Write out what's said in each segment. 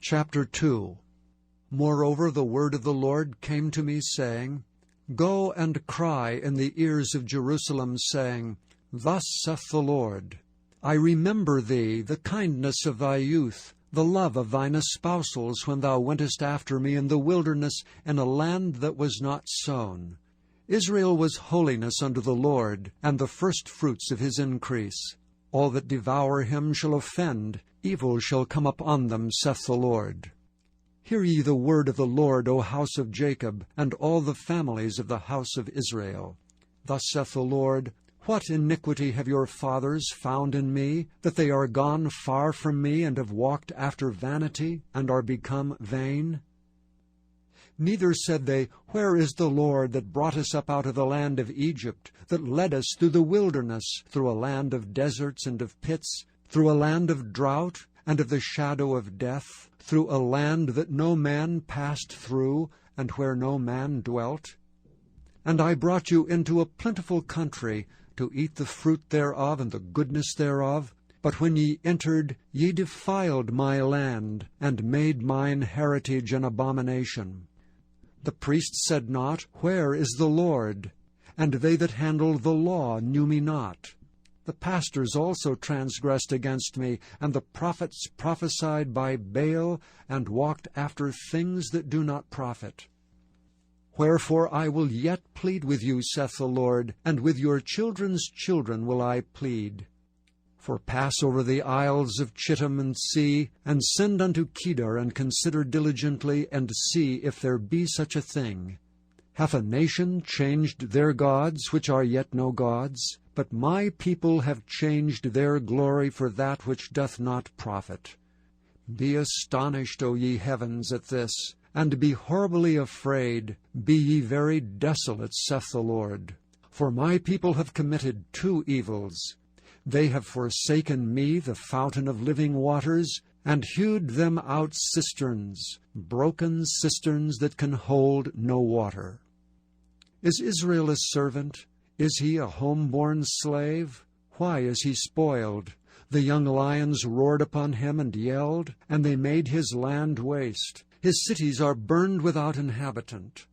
Chapter 2. Moreover the word of the Lord came to me, saying, Go and cry in the ears of Jerusalem, saying, Thus saith the Lord, I remember thee, the kindness of thy youth, the love of thine espousals, when thou wentest after me in the wilderness, in a land that was not sown. Israel was holiness unto the Lord, and the firstfruits of his increase. All that devour him shall offend, evil shall come upon them, saith the Lord. Hear ye the word of the Lord, O house of Jacob, and all the families of the house of Israel. Thus saith the Lord, What iniquity have your fathers found in me, that they are gone far from me, and have walked after vanity, and are become vain? Neither said they, Where is the Lord that brought us up out of the land of Egypt, that led us through the wilderness, through a land of deserts and of pits, through a land of drought and of the shadow of death, through a land that no man passed through, and where no man dwelt? And I brought you into a plentiful country, to eat the fruit thereof and the goodness thereof. But when ye entered, ye defiled my land, and made mine heritage an abomination. The priests said not, Where is the Lord? And they that handled the law knew me not. The pastors also transgressed against me, and the prophets prophesied by Baal, and walked after things that do not profit. Wherefore I will yet plead with you, saith the Lord, and with your children's children will I plead. For pass over the isles of Chittim and see, and send unto Kedar, and consider diligently, and see if there be such a thing. Hath a nation changed their gods, which are yet no gods? But my people have changed their glory for that which doth not profit. Be astonished, O ye heavens, at this, and be horribly afraid. Be ye very desolate, saith the Lord. For my people have committed two evils. They have forsaken me, the fountain of living waters, and hewed them out cisterns, broken cisterns that can hold no water. Is Israel a servant? Is he a home-born slave? Why is he spoiled? The young lions roared upon him and yelled, and they made his land waste. His cities are burned without inhabitant.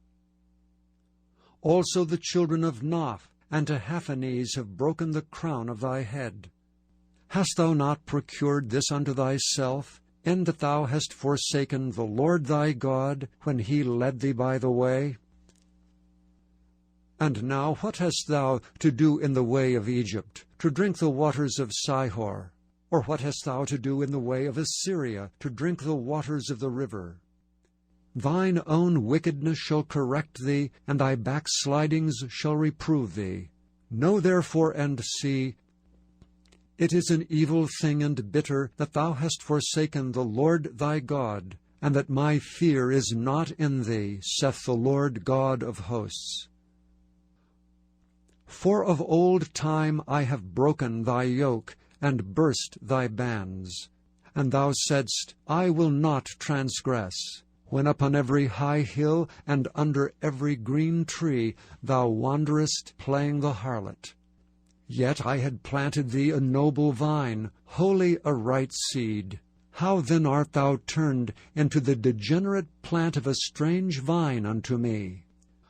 Also the children of Noph and Tahaphanes have broken the crown of thy head. Hast thou not procured this unto thyself, in that thou hast forsaken the Lord thy God, when he led thee by the way? And now what hast thou to do in the way of Egypt, to drink the waters of Sihor? Or what hast thou to do in the way of Assyria, to drink the waters of the river? Thine own wickedness shall correct thee, and thy backslidings shall reprove thee. Know therefore and see, it is an evil thing and bitter that thou hast forsaken the Lord thy God, and that my fear is not in thee, saith the Lord God of hosts. For of old time I have broken thy yoke, and burst thy bands. And thou saidst, I will not transgress, when upon every high hill and under every green tree thou wanderest playing the harlot. Yet I had planted thee a noble vine, wholly a right seed. How then art thou turned into the degenerate plant of a strange vine unto me?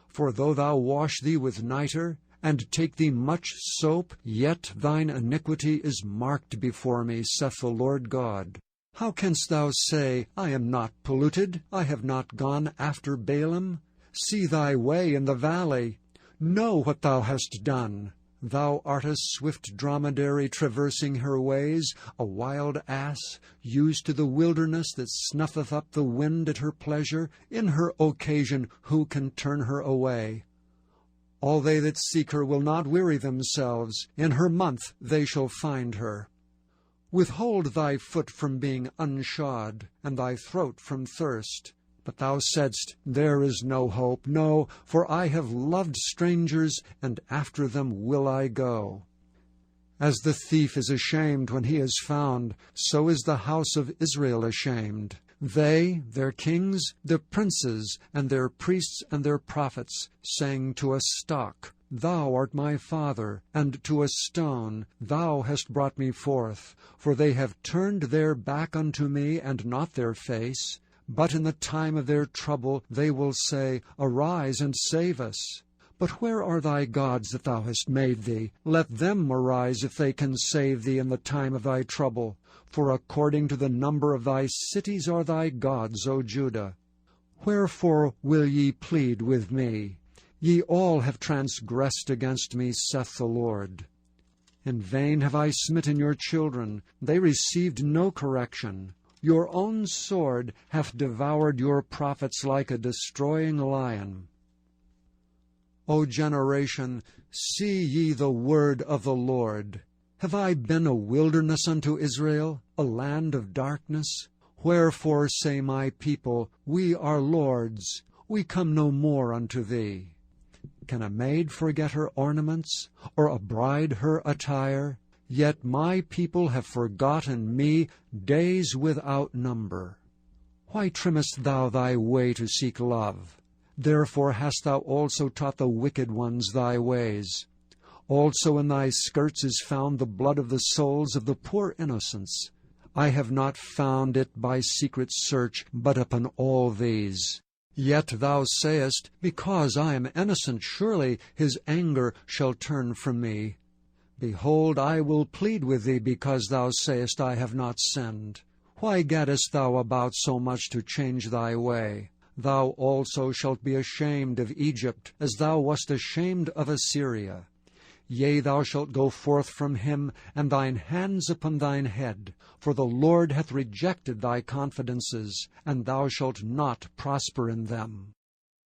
For though thou wash thee with nitre, and take thee much soap, yet thine iniquity is marked before me, saith the Lord God. How canst thou say, I am not polluted, I have not gone after Balaam? See thy way in the valley. Know what thou hast done. Thou art a swift dromedary traversing her ways, a wild ass, used to the wilderness, that snuffeth up the wind at her pleasure. In her occasion who can turn her away? All they that seek her will not weary themselves. In her month they shall find her. Withhold thy foot from being unshod, and thy throat from thirst. But thou saidst, There is no hope. No, for I have loved strangers, and after them will I go. As the thief is ashamed when he is found, so is the house of Israel ashamed. They, their kings, their princes, and their priests and their prophets, sang to a stock, Thou art my father, and to a stone thou hast brought me forth. For they have turned their back unto me, and not their face. But in the time of their trouble they will say, Arise and save us. But where are thy gods that thou hast made thee? Let them arise if they can save thee in the time of thy trouble. For according to the number of thy cities are thy gods, O Judah. Wherefore will ye plead with me? Ye all have transgressed against me, saith the Lord. In vain have I smitten your children, they received no correction. Your own sword hath devoured your prophets like a destroying lion. O generation, see ye the word of the Lord. Have I been a wilderness unto Israel, a land of darkness? Wherefore say my people, We are lords, we come no more unto thee. Can a maid forget her ornaments, or a bride her attire? Yet my people have forgotten me days without number. Why trimmest thou thy way to seek love? Therefore hast thou also taught the wicked ones thy ways. Also in thy skirts is found the blood of the souls of the poor innocents. I have not found it by secret search, but upon all these. Yet thou sayest, Because I am innocent, surely his anger shall turn from me. Behold, I will plead with thee, because thou sayest, I have not sinned. Why gaddest thou about so much to change thy way? Thou also shalt be ashamed of Egypt, as thou wast ashamed of Assyria. Yea, thou shalt go forth from him, and thine hands upon thine head. For the Lord hath rejected thy confidences, and thou shalt not prosper in them.